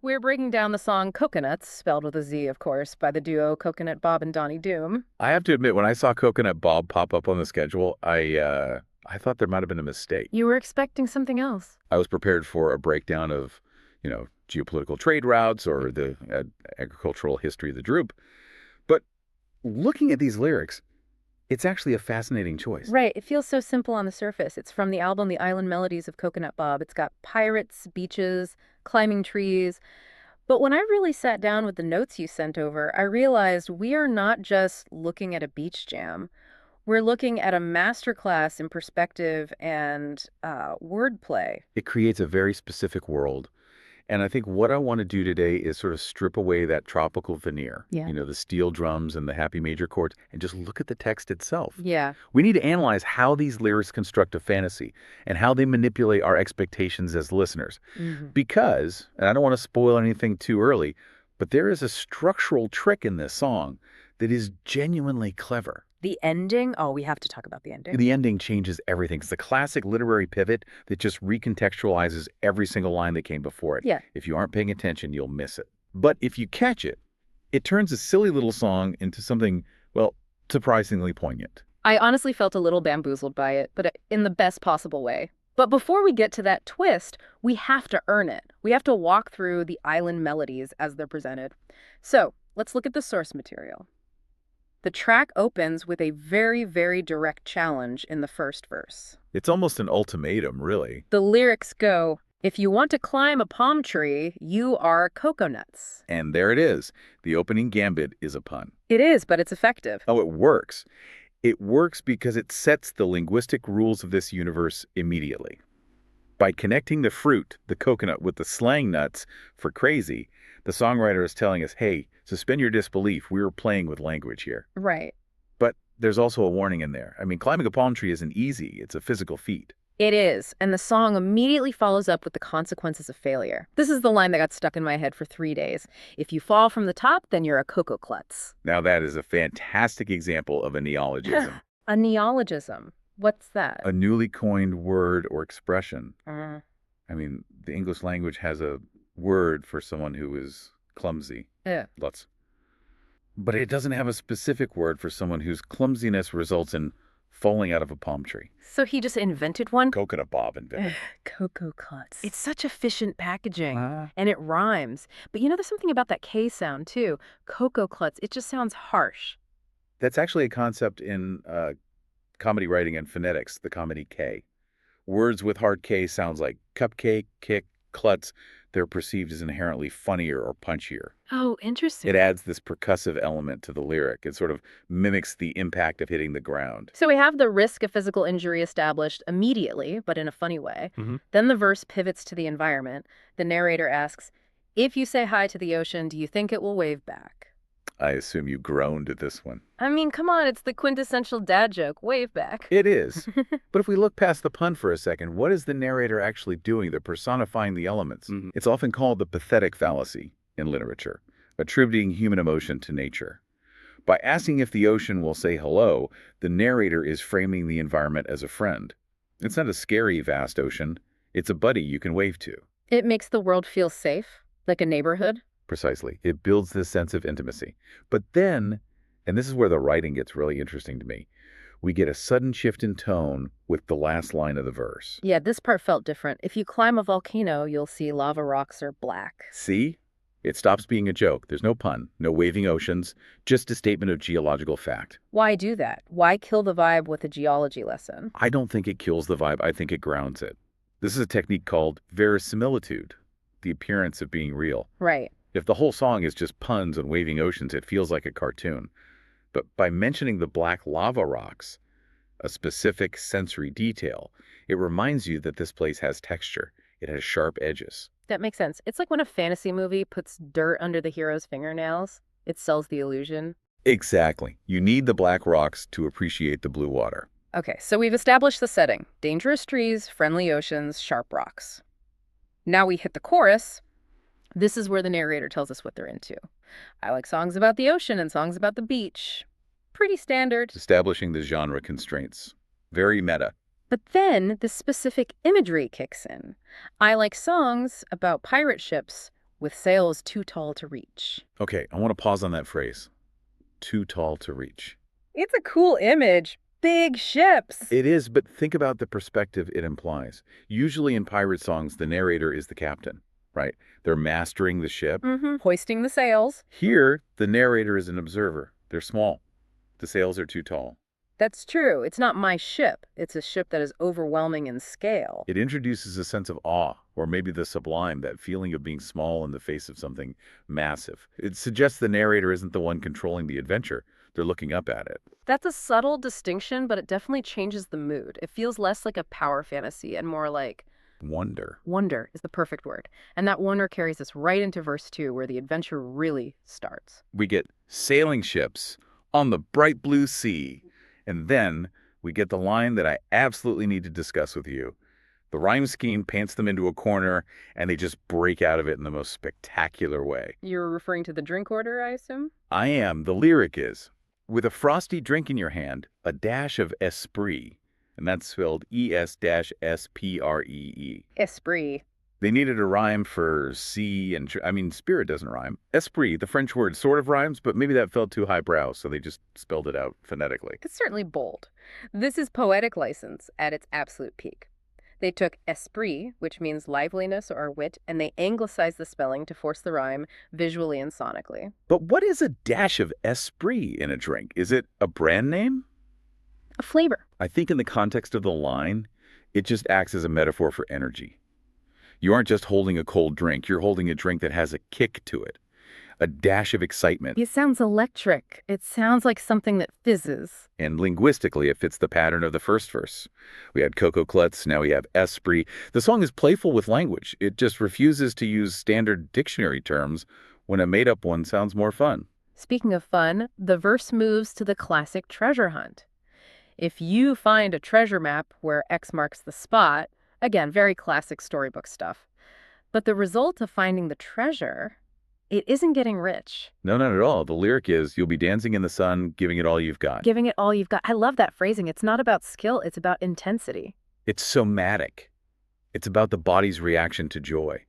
We're breaking down the song Coconuts, spelled with a Z, of course, by the duo Coconut Bob and Donnie Doom. I have to admit, when I saw Coconut Bob pop up on the schedule, I thought there might have been a mistake. You were expecting something else. I was prepared for a breakdown of, geopolitical trade routes or the agricultural history of the Droop. But looking at these lyrics, it's actually a fascinating choice. Right, it feels so simple on the surface. It's from the album The Island Melodies of Coconut Bob. It's got pirates, beaches, climbing trees. But when I really sat down with the notes you sent over, I realized we are not just looking at a beach jam. We're looking at a masterclass in perspective and wordplay. It creates a very specific world. And I think what I want to do today is sort of strip away that tropical veneer, Yeah. the steel drums and the happy major chords, and just look at the text itself. Yeah. We need to analyze how these lyrics construct a fantasy and how they manipulate our expectations as listeners. Because, and I don't want to spoil anything too early, but there is a structural trick in this song that is genuinely clever. The ending? Oh, we have to talk about the ending. The ending changes everything. It's the classic literary pivot that just recontextualizes every single line that came before it. Yeah. If you aren't paying attention, you'll miss it. But if you catch it, it turns a silly little song into something, well, surprisingly poignant. I honestly felt a little bamboozled by it, but in the best possible way. But before we get to that twist, we have to earn it. We have to walk through the island melodies as they're presented. So let's look at the source material. The track opens with a very, very direct challenge in the first verse. It's almost an ultimatum, really. The lyrics go, "If you want to climb a palm tree, you are coconuts." And there it is. The opening gambit is a pun. It is, but it's effective. Oh, it works. It works because it sets the linguistic rules of this universe immediately. By connecting the fruit, the coconut, with the slang nuts for crazy, the songwriter is telling us, hey, suspend your disbelief. We were playing with language here. Right. But there's also a warning in there. I mean, climbing a palm tree isn't easy. It's a physical feat. It is, and the song immediately follows up with the consequences of failure. This is the line that got stuck in my head for 3 days. If you fall from the top, then you're a coconutz. Now, that is a fantastic example of a neologism. A neologism. What's that? A newly coined word or expression. Uh, I mean, the English language has a word for someone who is clumsy. yeah. Lots. But it doesn't have a specific word for someone whose clumsiness results in falling out of a palm tree. So he just invented one? Coconut Bob invented. Coconutz. It's such efficient packaging, and it rhymes. But there's something about that K sound, too. Coconutz. It just sounds harsh. That's actually a concept in comedy writing and phonetics, the comedy K. Words with hard K sounds like cupcake, kick, klutz. They're perceived as inherently funnier or punchier. Oh, interesting. It adds this percussive element to the lyric. It sort of mimics the impact of hitting the ground. So we have the risk of physical injury established immediately, but in a funny way. Then the verse pivots to the environment. The narrator asks, "If you say hi to the ocean, do you think it will wave back?" I assume you groaned at this one. I mean, come on, it's the quintessential dad joke. Wave back. It is. But if we look past the pun for a second, what is the narrator actually doing? They're personifying the elements. It's often called the pathetic fallacy in literature, attributing human emotion to nature. By asking if the ocean will say hello, the narrator is framing the environment as a friend. It's not a scary, vast ocean. It's a buddy you can wave to. It makes the world feel safe, like a neighborhood. Precisely. It builds this sense of intimacy. But then, and this is where the writing gets really interesting to me, we get a sudden shift in tone with the last line of the verse. Yeah, this part felt different. If you climb a volcano, you'll see lava rocks are black. See? It stops being a joke. There's no pun, no waving oceans, just a statement of geological fact. Why do that? Why kill the vibe with a geology lesson? I don't think it kills the vibe. I think it grounds it. This is a technique called verisimilitude, the appearance of being real. Right. If the whole song is just puns on waving oceans, it feels like a cartoon. But by mentioning the black lava rocks, a specific sensory detail, it reminds you that this place has texture. It has sharp edges. That makes sense. It's like when a fantasy movie puts dirt under the hero's fingernails. It sells the illusion. Exactly. You need the black rocks to appreciate the blue water. Okay, so we've established the setting. Dangerous trees, friendly oceans, sharp rocks. Now we hit the chorus. This is where the narrator tells us what they're into. I like songs about the ocean and songs about the beach. Pretty standard. Establishing the genre constraints. Very meta. But then the specific imagery kicks in. I like songs about pirate ships with sails too tall to reach. Okay, I want to pause on that phrase. Too tall to reach. It's a cool image. Big ships. It is, but think about the perspective it implies. Usually in pirate songs, the narrator is the captain, right? They're mastering the ship. Hoisting the sails. Here, the narrator is an observer. They're small. The sails are too tall. That's true. It's not my ship. It's a ship that is overwhelming in scale. It introduces a sense of awe, or maybe the sublime, that feeling of being small in the face of something massive. It suggests the narrator isn't the one controlling the adventure. They're looking up at it. That's a subtle distinction, but it definitely changes the mood. It feels less like a power fantasy and more like Wonder. wonder is the perfect word. And that wonder carries us right into verse 2, where the adventure really starts. We get sailing ships on the bright blue sea. And then we get the line that I absolutely need to discuss with you. The rhyme scheme paints them into a corner, and they just break out of it in the most spectacular way. You're referring to the drink order, I assume? I am. The lyric is, with a frosty drink in your hand, a dash of esprit, and that's spelled E-S-S-P-R-E-E. Esprit. They needed a rhyme for sea and, spirit doesn't rhyme. Esprit, the French word, sort of rhymes, but maybe that felt too highbrow, so they just spelled it out phonetically. It's certainly bold. This is poetic license at its absolute peak. They took esprit, which means liveliness or wit, and they anglicized the spelling to force the rhyme visually and sonically. But what is a dash of esprit in a drink? Is it a brand name? A flavor. I think in the context of the line, it just acts as a metaphor for energy. You aren't just holding a cold drink, you're holding a drink that has a kick to it, a dash of excitement. It sounds electric. It sounds like something that fizzes. And linguistically, it fits the pattern of the first verse. We had coconutz, now we have esprit. The song is playful with language. It just refuses to use standard dictionary terms when a made-up one sounds more fun. Speaking of fun, the verse moves to the classic treasure hunt. If you find a treasure map where X marks the spot, again, very classic storybook stuff. But the result of finding the treasure, it isn't getting rich. No, not at all. The lyric is, you'll be dancing in the sun, giving it all you've got. Giving it all you've got. I love that phrasing. It's not about skill, it's about intensity. It's somatic. It's about the body's reaction to joy.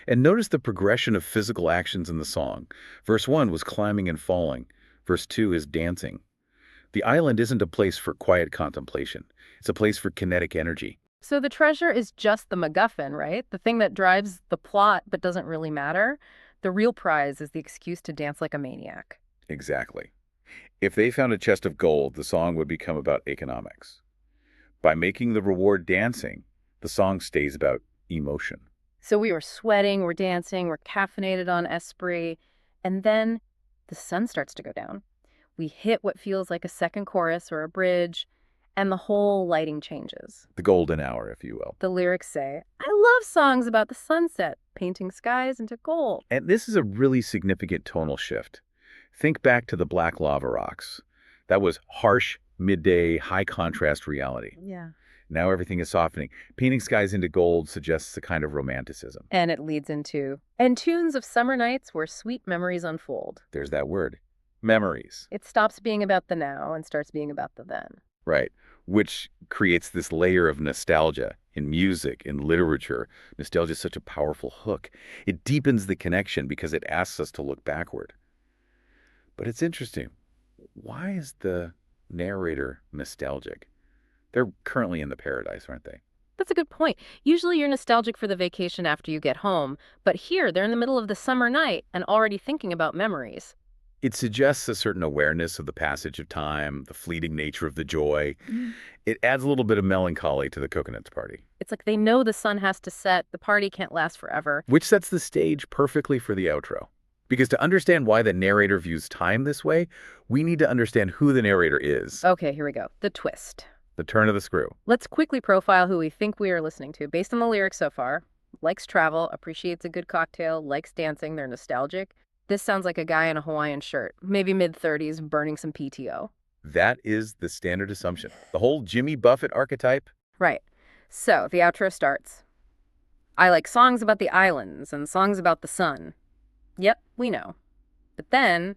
And notice the progression of physical actions in the song. Verse 1 was climbing and falling. Verse 2 is dancing. The island isn't a place for quiet contemplation. It's a place for kinetic energy. So the treasure is just the MacGuffin, right? The thing that drives the plot but doesn't really matter. The real prize is the excuse to dance like a maniac. Exactly. If they found a chest of gold, the song would become about economics. By making the reward dancing, the song stays about emotion. So we were sweating, we're dancing, we're caffeinated on esprit, and then the sun starts to go down. We hit what feels like a second chorus or a bridge, and the whole lighting changes. The golden hour, if you will. The lyrics say, I love songs about the sunset, painting skies into gold. And this is a really significant tonal shift. Think back to the Black Lava Rocks. That was harsh, midday, high-contrast reality. Yeah. Now everything is softening. Painting skies into gold suggests a kind of romanticism. And it leads into, and tunes of summer nights where sweet memories unfold. There's that word. Memories. It stops being about the now and starts being about the then. Right. Which creates this layer of nostalgia in music, in literature. Nostalgia is such a powerful hook. It deepens the connection because it asks us to look backward. But it's interesting. Why is the narrator nostalgic? They're currently in the paradise, aren't they? That's a good point. Usually you're nostalgic for the vacation after you get home, but here they're in the middle of the summer night and already thinking about memories. It suggests a certain awareness of the passage of time, the fleeting nature of the joy. It adds a little bit of melancholy to the coconutz party. It's like they know the sun has to set, the party can't last forever. Which sets the stage perfectly for the outro. Because to understand why the narrator views time this way, we need to understand who the narrator is. Okay, here we go. The twist. The turn of the screw. Let's quickly profile who we think we are listening to based on the lyrics so far. Likes travel, appreciates a good cocktail, likes dancing, they're nostalgic. This sounds like a guy in a Hawaiian shirt, maybe mid-30s, burning some PTO. That is the standard assumption. The whole Jimmy Buffett archetype. Right. So, the outro starts. I like songs about the islands and songs about the sun. Yep, we know. But then,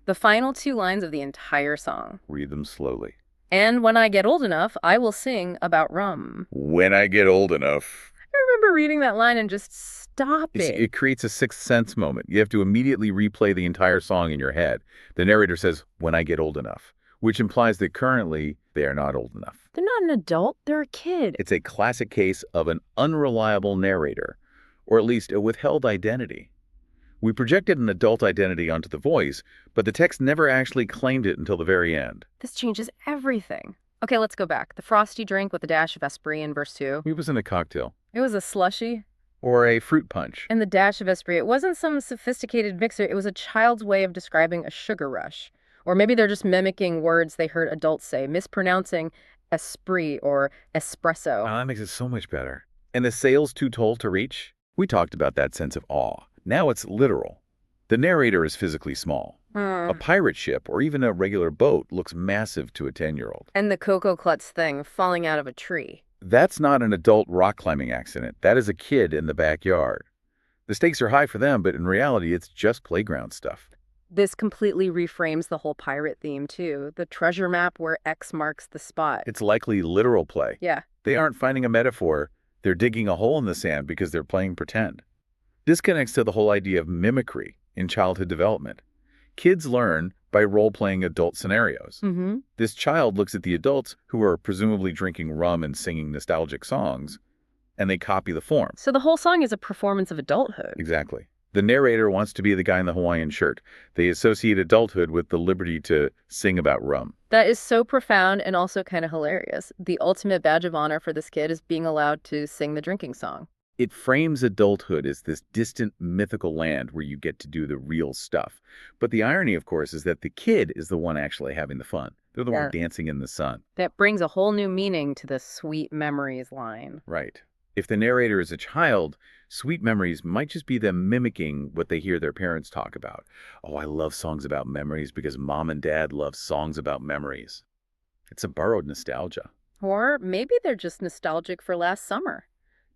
the final two lines of the entire song. Read them slowly. And when I get old enough, I will sing about rum. When I get old enough. remember reading that line and just stopping. It creates a sixth sense moment. You have to immediately replay the entire song in your head. The narrator says, "when I get old enough," which implies that currently they are not old enough. They're not an adult, they're a kid. It's a classic case of an unreliable narrator, or at least a withheld identity. We projected an adult identity onto the voice, but the text never actually claimed it until the very end. This changes everything. Okay, let's go back. The frosty drink with a dash of Esprit in verse 2. It wasn't a cocktail. It was a slushy. Or a fruit punch. And the dash of Esprit, it wasn't some sophisticated mixer. It was a child's way of describing a sugar rush. Or maybe they're just mimicking words they heard adults say, mispronouncing esprit or espresso. Oh, that makes it so much better. And the sail's too tall to reach? We talked about that sense of awe. Now it's literal. The narrator is physically small. A pirate ship or even a regular boat looks massive to a 10-year-old. And the coconutz thing falling out of a tree. That's not an adult rock climbing accident. That is a kid in the backyard. The stakes are high for them, but in reality, it's just playground stuff. This completely reframes the whole pirate theme, too. The treasure map where X marks the spot. It's likely literal play. Yeah. They aren't finding a metaphor. They're digging a hole in the sand because they're playing pretend. This connects to the whole idea of mimicry in childhood development. Kids learn by role-playing adult scenarios. This child looks at the adults who are presumably drinking rum and singing nostalgic songs, and they copy the form. So the whole song is a performance of adulthood. Exactly. The narrator wants to be the guy in the Hawaiian shirt. They associate adulthood with the liberty to sing about rum. That is so profound and also kind of hilarious. The ultimate badge of honor for this kid is being allowed to sing the drinking song. It frames adulthood as this distant, mythical land where you get to do the real stuff. But the irony, of course, is that the kid is the one actually having the fun. They're the one dancing in the sun. That brings a whole new meaning to the sweet memories line. Right. If the narrator is a child, sweet memories might just be them mimicking what they hear their parents talk about. Oh, I love songs about memories because mom and dad love songs about memories. It's a borrowed nostalgia. Or maybe they're just nostalgic for last summer.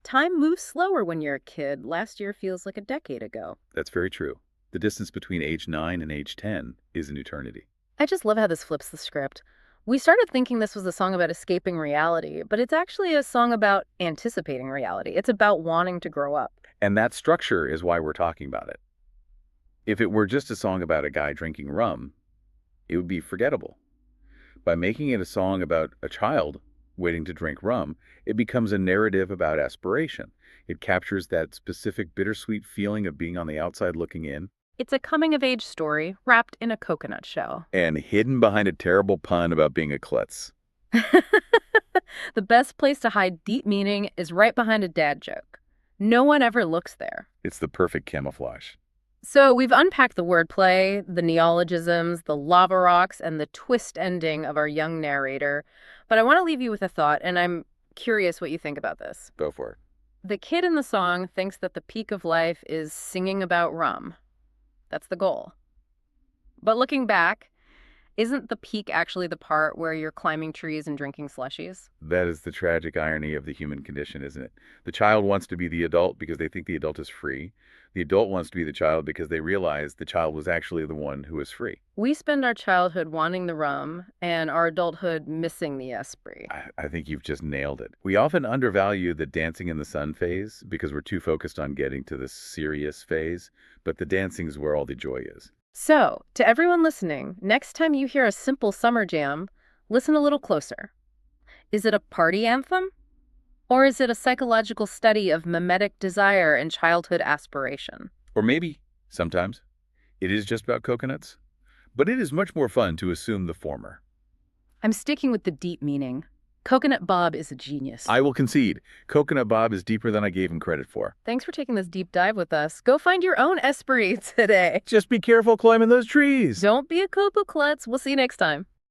Time moves slower when you're a kid. Last year feels like a decade ago. That's very true. The distance between age 9 and age 10 is an eternity. I just love how this flips the script. We started thinking this was a song about escaping reality, but it's actually a song about anticipating reality. It's about wanting to grow up. And that structure is why we're talking about it. If it were just a song about a guy drinking rum, it would be forgettable. By making it a song about a child waiting to drink rum, it becomes a narrative about aspiration. It captures that specific bittersweet feeling of being on the outside looking in. It's a coming-of-age story wrapped in a coconut shell. And hidden behind a terrible pun about being a klutz. The best place to hide deep meaning is right behind a dad joke. No one ever looks there. It's the perfect camouflage. So we've unpacked the wordplay, the neologisms, the lava rocks, and the twist ending of our young narrator. But I want to leave you with a thought, and I'm curious what you think about this. Go for it. The kid in the song thinks that the peak of life is singing about rum. That's the goal. But looking back, isn't the peak actually the part where you're climbing trees and drinking slushies? That is the tragic irony of the human condition, isn't it? The child wants to be the adult because they think the adult is free. The adult wants to be the child because they realize the child was actually the one who was free. We spend our childhood wanting the rum and our adulthood missing the esprit. I think you've just nailed it. We often undervalue the dancing in the sun phase because we're too focused on getting to the serious phase, but the dancing is where all the joy is. So, to everyone listening, next time you hear a simple summer jam, listen a little closer. Is it a party anthem? Or is it a psychological study of mimetic desire and childhood aspiration? Or maybe, sometimes, it is just about coconuts. But it is much more fun to assume the former. I'm sticking with the deep meaning. Coconut Bob is a genius. I will concede. Coconut Bob is deeper than I gave him credit for. Thanks for taking this deep dive with us. Go find your own esprit today. Just be careful climbing those trees. Don't be a coconutz. We'll see you next time.